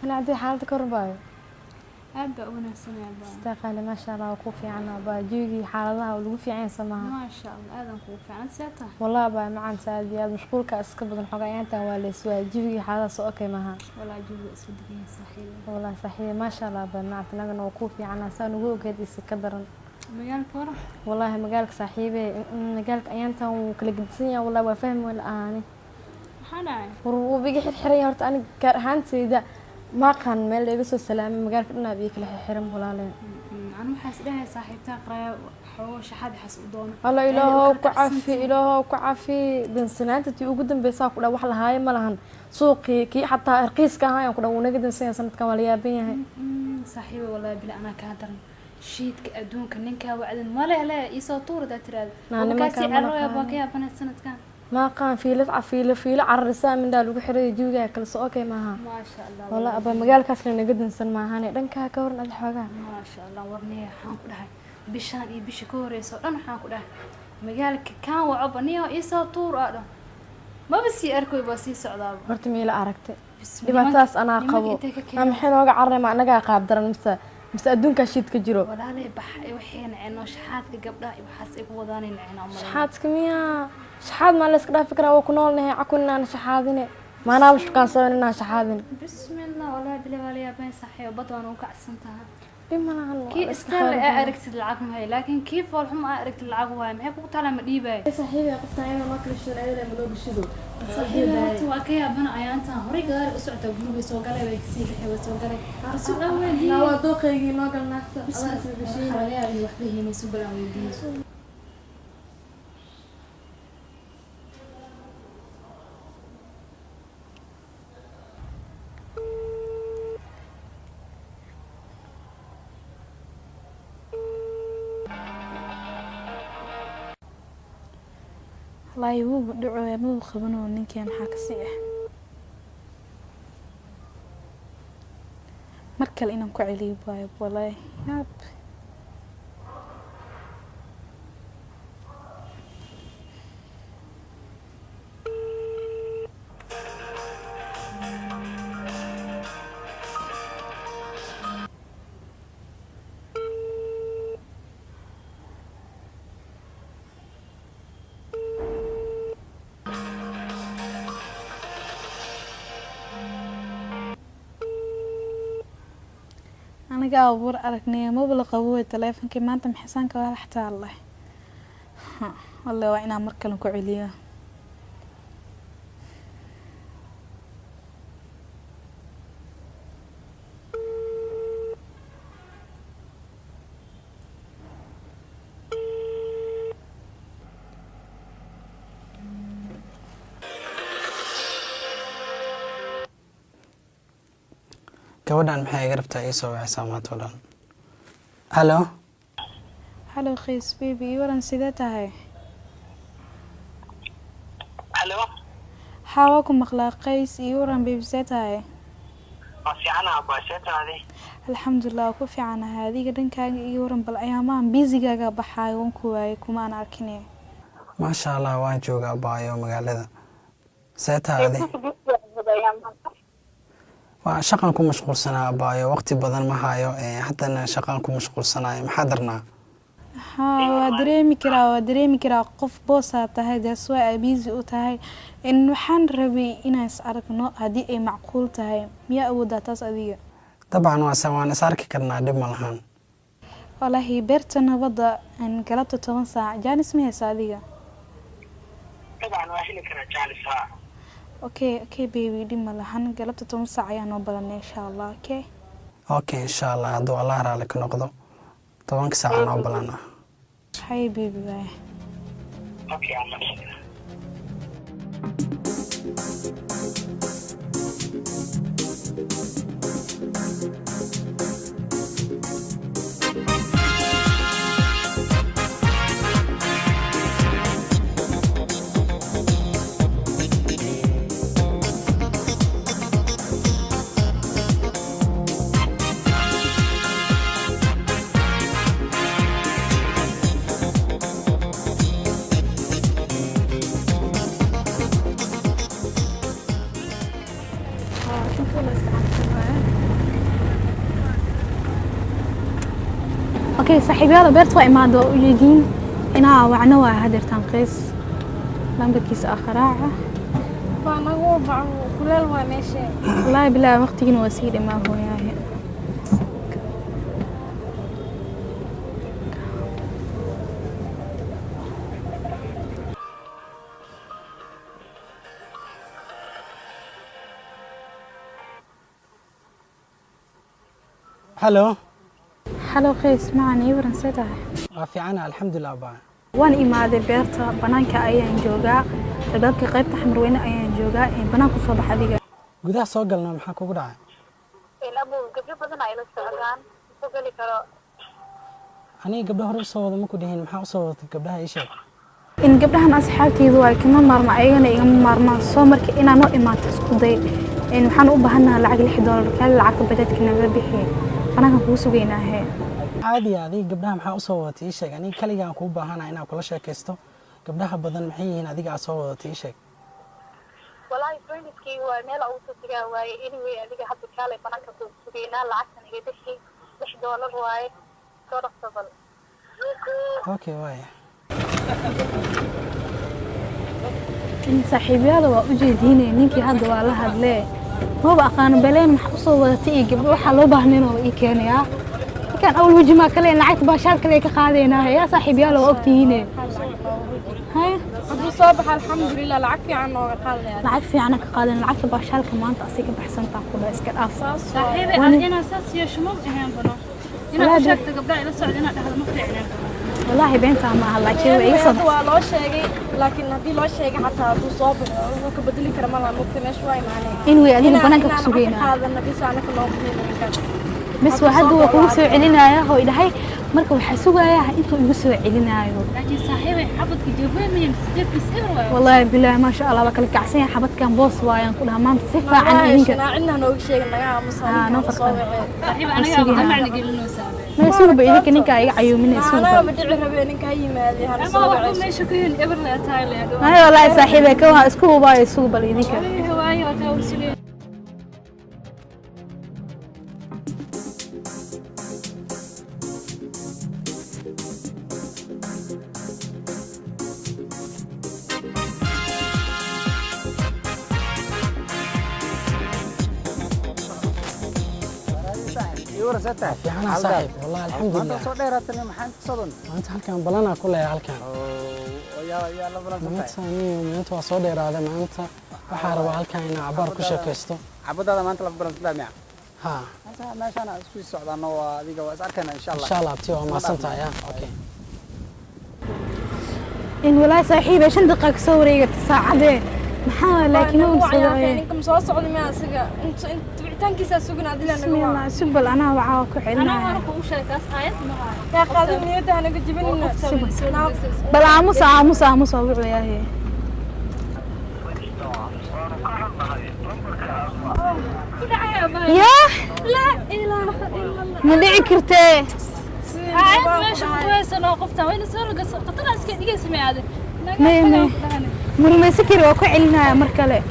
نعدي حالة كرباي هذا وناسنا يا با استقال ما شاء الله وكوفي عنا با جوجي حالها ولوفي عين سماها ما شاء الله هذا كوفي عن ساعتها والله با معان سادي هذا مشغولك اسك بدن حقيقة ولا سوا جوجي حالها سو اوكي معها ولا جوج اسودقين صحيح والله صحيح ما شاء الله با معت نغنا وكوفي عنا سان وجهد اسكدرن مجال كورة والله مجالك صاحبي مجالك ايانتا وكل قدسية والله وفهم ولا اني حناي وبيجي حرية هرت انا هانتي ده ما كان مال يقص السلام مجالك إنه بيكله حرم ولا لا أنا محس لها صاحبتها قراية حوش حد حس ودون الله إلهه كعافي إلهه كعافي دين سنة تيجي قدام بيساق ولا واحد هاي ملهن سوقي كي حتى رخيص كهاي وكذا ونقدر سنة كمال يابين هاي صحيح والله بلا أنا كادر شيت كأدون كننكا وعدن ما لا يسوطور ده ترى وكاسي عروة باقي بنا السنة كان ما كان في لفعة في عرسة من دال وحري جوجا كل سوقي معها ما شاء الله والله أبا مجال كسر نقدر نسمع معها دنكا كورن الحاجة ما شاء الله ورني حنقول هاي بشان بشكوري صار أنا حنقول هاي مجالك كان وعبني يسوطور هذا ما بس يأركوا بس يسعدوا مرت ميلا عركت دبعتاس أنا قبو أنا حين وقع عرّي ما أنا قاعد درن مس أدون كشيت كجرو ولا لي وحين عنا شحاتك قبلها وحاسك وضاني عنا عمر شحاتك ميا شحاد ما لسك ده فكرة وكنول نه عكونا أنا شحادين ما نالش كان سوينا شحادين بسم الله ولا بلا ولا يا بين صحي وبطن وكعسنتها بما أنا كي استل أركت العقم هاي لكن كيف والحم أركت العقم هاي معك وطالع مديبة صحيح قلت أنا ما كل شيء أنا لما لو بشدو صحيح وأكيد أبنا أيانتا هوري قال أسرع تقولوا بيسوق عليه بيكسير حيوان سوق عليه رسول أول لا ودوق يجي ما قلنا بس بشيء حواليها وحده هنا يسوق على ويدي الله يوب دعوة مو خبنو إنك يا محاكسيه مركل إنهم كعلي بايب والله ياب أنا قاعد أبور أركني مو بالقوة تلفون كي ما أنت محسنك ولا حتى الله والله وإنا مركل كعليه gabadhan maxay iga rabtaa ii soo wacaysaa maanta oo dhan hallo هلو خيس بيبي ورن سيدتها الو حاواكم مخلاق قيس يورن بيبي سيدتها في أنا باشيت هذه الحمد لله وكفي عن هذه قدن كان يورن بالأيام بيزي جا بحاي ونكواي كمان أركني maasha allah waan joogaa baayo magaalada seetaade waa shaqan ku mashquulsanaa baayo waqti badan ma hayo haddana shaqan ku mashquulsanaay maxaa darnaa ها ودريمي كرا قف بوسا تهي داس waa busy u tahay in waxaan rabay inaan is aragno hadii ay macquul tahay miya awoodaa taas adiga dabcan waan is arki karnaa dhib ma lahan wallahi beerta nabada aan galabta 10 saac jaanis ma haysa adiga طبعا واحد كرا جالس okay baby dhib ma lahan galabta 10 saac ayaan noo balanay insha Allah okay insha Allah hadduu Allah raali ka noqdo 10 saac noo balana hay baby bye اوكي الله اوكي صاحبياله beerta waa imaado u jeedin inaa wacno waa hadeertaan qays lambarkiisa akhraaca baa nagu bacan kuleel waa meesha wallaahi bilaa waqtigina waa sii dhamaa hooyaahe halo halo qays macaan ii waran see tahay waa fiicana alxamdulilah baa waan imaaday beerta banaanka ayaan joogaa dadka qaybta xamarweyne ayaan joogaa banaan ku soo bax adiga gudaha soo galna maxaa kugu dhacay ilaabo gabdho badan ay la socdaan soo gali karo aniga gabdho hore usoo wada maku dhihin maxaa usoo wadatay gabdhaha ii sheeg in gabdhahan asxaabteydu waa kama maarma ayagana igama maarmaan soo marka inaan noo imaato isku day waxaan u baahanahay lacag $6 kale lacagta bajaajka naga bixi banaankan kugu sugaynaahe caadi adiga gabdhaha maxaa usoo wadatay ii sheeg aniga kaligaan kuu baahanahay inaan kula sheekaysto gabdhaha badan maxay yihiin adiga aad soo wadatay ii sheeg wallahi friendskii waa meel uu soo tagaa waaye anyway adiga hadda kale banaanka ku sugaynaa lacagtan iga bixi $6 waaye soo dhaqsabal okay waaye saaxiibyada waa u jeedinay ninkii hadda waa la hadlee maba aqaan baleen wax usoo wadatay iyo gabdho waxa loo baahneen oo ii keenaya kan awal waji ma kale lacag baashaad kale ka qaadeenaa ya saaxiibyada waa ogtihiin hay hadduu soo baxa alxamdulilah lacag fiican nooga qaadaya lacag fiican ka qaadeen lacagta baashaalka maanta asiga baxsantaa ku dhaa iska dhaaf saaxiibay adina saas yeesho ma ahaan bano inaad sheegto gabdhaha ila socdo inaad dhahdo ma fiicnaan wallahi beenta ma aha laakiin way iga soo waa loo sheegay laakiin haddii loo sheegay xataa hadduu soo baxo wuxuu ka bedeli kara malaha mugta meesha waa imaanay in way adiga banaanka ku sugaynaa qaadana bis anaka loo bixin bas waa hadda waa kugu soo celinaya hoo idhahay marka waxa sugayaa intuu igu soo celinaayo laakiin saaxiibay xabadka joogo ma yimid sidii wallahi billahi ma sha Allah ba kala kacsan yahay xabadkan boos waayaan ku dhahaa maanta si fiican idinka cidna nooga sheegay naga aamusan noo farqan saaxiib anaga ma macna gelinaysaa ma suuq ba idinka ninka iga cayuuminayso anaga ma dhici rabeen ninka yimaade hal ama wax meesha ku yeen eber la Thailand ay wallahi saaxiibay ka waa isku hubaayo suuq bal idinka waayo taa ursulay fiicana saaxiib wallahi alxamdulilah soo dheeraatay maxaan ku soo maanta halkan balanaa ku leeyahay halkan maanta waa soo dheeraaday maanta waxaa rabaa halkan inaan cabaar ku sheekaysto cabadaada maanta la balan saddex miya ha meeshaan isku socdaano waa adiga waa is arkayna insha Allah abti waa maasantahay okay in walaa saaxiibay 5 daqiiqo ka soo wareegtay saacadee maxaa laakiin uu soo ninka soo socday ma asiga inta wicitaankiisa sugnaa dilaa naga bismillah subal ana waxa ku xilnaa ana waan ku sheekaas ayad ma yaa qaadin niyada hanaga jibinina bal aamus wuxuu yahay يا لا إله إلا الله ما دعي كرتي عاد ماشي كويس أنا وقفتها وين صار قطنا أسكت دقيقة سمع هذا مي مرمي سكر وكو علنا مركلة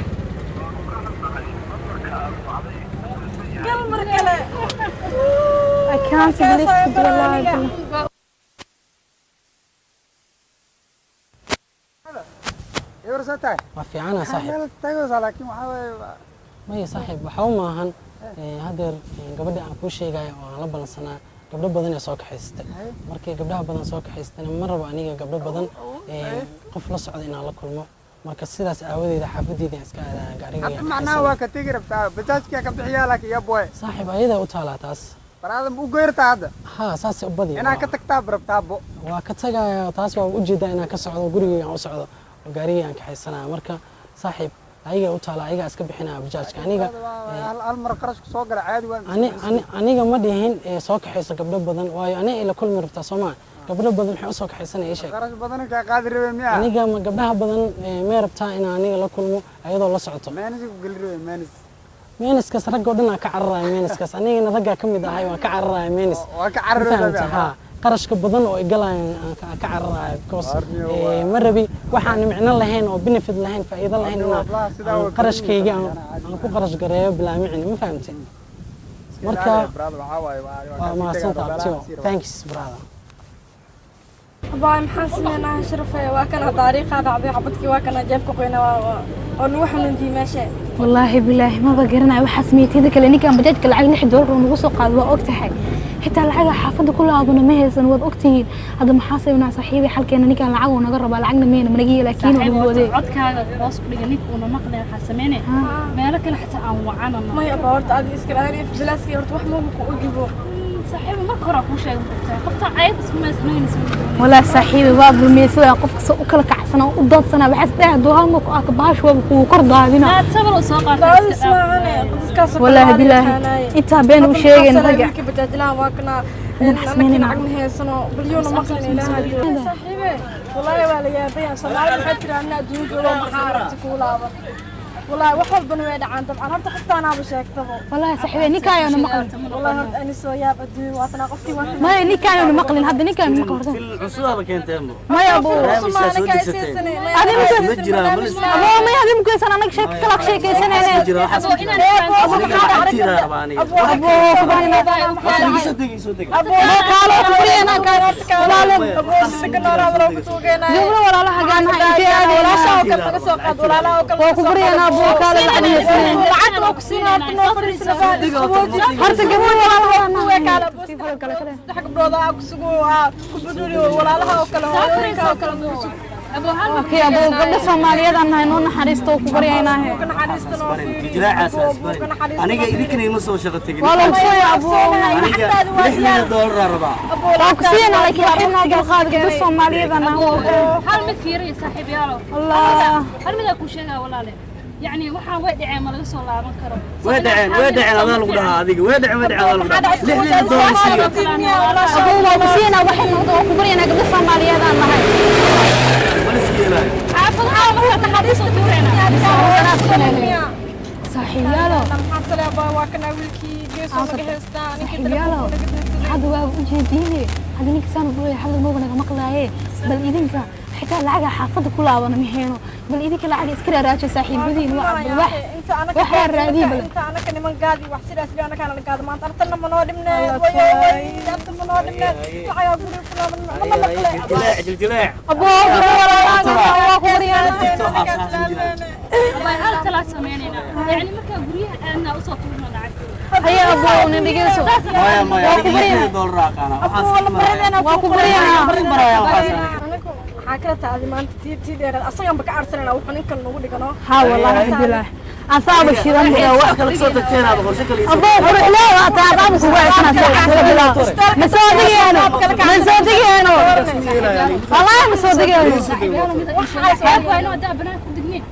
قال مركلة I can't believe it والله يورساتاي waa fiicana saaxiib tago laakiin waxa way maya saaxiib waxa u maahan hadeer gabadha aan kuu sheegayo oo aan la balansanaa gabdho badan ee soo kaxaystay markii gabdhaha badan soo kaxaystayna ma rabo aniga gabdho badan qof la socda inaan la kulmo marka sidaas aawadeeda xaafadeeda iska aadaa gaariga macnaha waa ka tegi rabtaa bajaajka ka bixiyaa laakiin ya boy saaxiib ayada u taalaa taas baraadam u geertaa hadda ha saas u badi inaa ka tagtaa rabtaa bo waa ka tagaya taas waa u jeedaa inaan ka socdo gurigeyga aan u socdo oo gaariga aan kaxaysanaa marka saaxiib ayaga u taala ayaga iska bixinaa bajaajka aniga hal mar qarash soo gala caadi waan aniga ma dhihin soo kaxayso gabdho badan waayo aniga ila kulmi rabtaa Soomaa gabdho badan waxay u soo kaxaysanay sheeg qarash badan ka qaadi rabay miya aniga ma gabdhaha badan ma rabtaa in aniga la kulmo ayadoo la socoto maanis ku gali rabay maaniskas rag oo dhan ka cararaay maaniskas anigana ragga kamid ahay waan ka cararaay maanis waa ka cararaay ha qarashka badan oo igalaan ka cararayo because ma rabi waxaan micno lahayn oo benefit lahayn faa'iido lahayn inaan qarashkayga aan ku qarash gareeyo bilaa micno ma fahamtay marka waa mahadsantahay abtiyo thanks brother باي محاسمين أنا شرفة وكان طريقة عبي عبدك وكان جابك قينا ونروح ندي ماشي والله بالله ما بقرنا وحسميتي ذاك اللي كان بديت كل عين حد دور ونقص قاد وأكتحي حتى العجة حافظ كلها أظن ما هي سنوات أكتين هذا محاسب مع صاحبي حال كنا نيكا العجة ونقرب على عجنا مين منجي لكن ونقول عدك هذا راسك لجنيك ونقل حسمينه ما لك حتى أوعانا ما يبغى ورد أدي إسكالاري في بلاسكي ورد وحمو وجيبوه صاحبي ما كره كل شيء قفت عيد اسمه سنين ولا صاحبي باب الميسوي قفت وكل كعسنا وضد سنة بحس ده دوها مك باش وكرد هذينا لا تصبر وساقط لا اسمعني والله بالله انت بين وشيء نرجع كيف بدنا وكنا نحسمين عقنا هي سنة بليون مقلنا إلى هذه صاحبي والله يا بيان صلاة الحجر أنا دوج ولا محارة تقول والله وحب بنويد عن طبعا هرت حتى أنا بشكتبه والله صاحبي نكاي أنا مقلن والله هرت أنا سويا بدي وأنا قفتي ما نكاي أنا مقلن هذا نكاي أنا مقلن في العصور كنت أمه ما يا أبو ما أنا كاي سنة هذه ممكن أبو ما هذه ممكن سنة أنا شيء كلاك شيء كي سنة أبو قالوا كبري أنا أبو سكنا ولا بتوجينا جملة ولا لا حاجة أنا إنتي ولا شاو كم كسوق ولا لا وكم كبري أنا أبو قال العدي سنة العقل وكسينا تنوفر السنوات هرت جملة ولا أنا وكالة حق بروضة كسوق كبدولي ولا لها وكلا أبو هل أوكي أبو قد سومالية أنا هنون حريستو كبري هنا هي جراع أساس أنا جاي لك نيمو سو شغلتك والله بسوي أبو أنا $1 ربع وكسينا لك وحنا بالقاد قد سومالية أنا هو هل مثير يا صاحبي يا الله هل ماذا كل شيء ولا لا يعني وحنا ودعي ما لقى الله ما كرم ودعي هذا الغداء هذيك ودعي هذا الغداء ليه الدور يصير أبو وكسينا وحنا كبري أنا قد سومالية أنا هاي عفوا هذا تحديث دورنا صحيح يا لو محصل يا بابا كنا ويلكي جيسو مجهزتان صحيح يا لو هذا باب وجهديني هذا نيك سان بروي حل الموقع نجا مقلايه بل إذنك حتى العجة حافظ كلها وأنا مهينه بل إذنك العجة إسكرا راجع صاحب بدين وعبد الواحد وحير رادي بل أنت أنا كني من قاضي وحسير أسري أنا كان قاضي ما أنت أنا من ودمنا ويا أنت من ودمنا وحيا قولي كنا من الجلاع أبو أبو كبري والله هل 3 سنين يعني ما كان قريه أنا أصوت من العجل هيا أبو نبيجسو ما يا $1 أنا وكبري حاكرتها هذه ما أنت تيجي أصلاً بك أرسلنا وحنين كنا نقول لك أنا ها والله بالله أصاب الشيران يا واحد لك صوت التين هذا غير شكل أبو فرح لا تعبان كويس مسودي أنا مسودي أنا والله مسودي أنا بنات دقني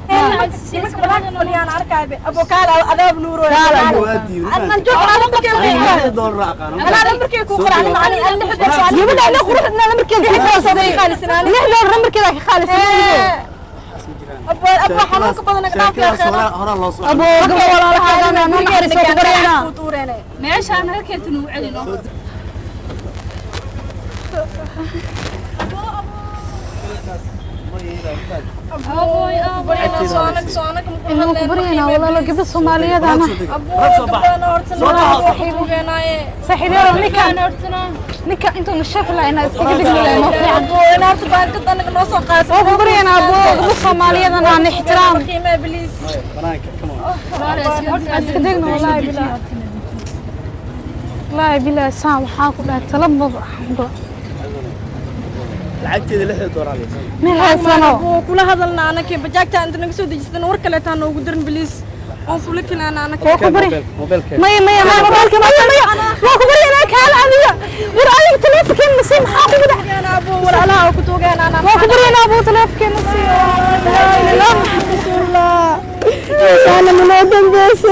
أنا أركب أبو كالا أذاب نورو أنا نشوف أنا بكيف أنا نمركي كوكر أنا نحب يبدأ أنا أخرج أنا نمركي خالص نحن نمركي خالص أبو حنوك بدنا أبو قبل ولا حاجة أنا نمركي رسول برينا ماشي أنا كنت نوعي إنه كبرينا والله لو جبت الصومالية ده أنا صحيح يا نيكا نيكا أنتوا مش شايف لا أنا استجدت ولا ما في عن أنا أرتبان كنت أنا كنوصل قاس أبو كبرينا أبو جبت الصومالية ده أنا احترام قيمة بليز أصدقنا والله بالله والله بالله سام حاكم تلمض حمد لعبتي $6 عليه من هالسنة كل هذا اللي أنا كي بجاكت أنت نقصد جسدنا وركلة أنا وقدرن بليز أنفلك أنا كبري موبايل كيف ما موبايلك ما كبري أنا كان عندي ورأيك تلفك النسيم حاطب أنا أبو ولا لا كنت وجانا أنا ما كبري أنا أبو تلفك النسيم لا محمد الله أنا من أدم بس